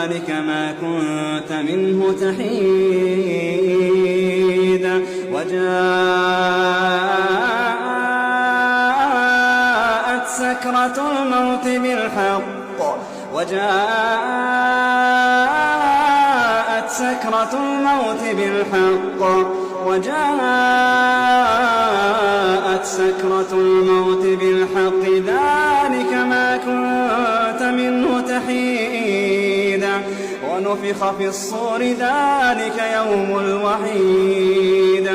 ذلك ما كنت منه تحيد وجاءت سكرة الموت بالحق وجاءت سكرة الموت بالحق ذلك ما كنت منه تحيد ونفخ في الصور ذلك يوم الوعيد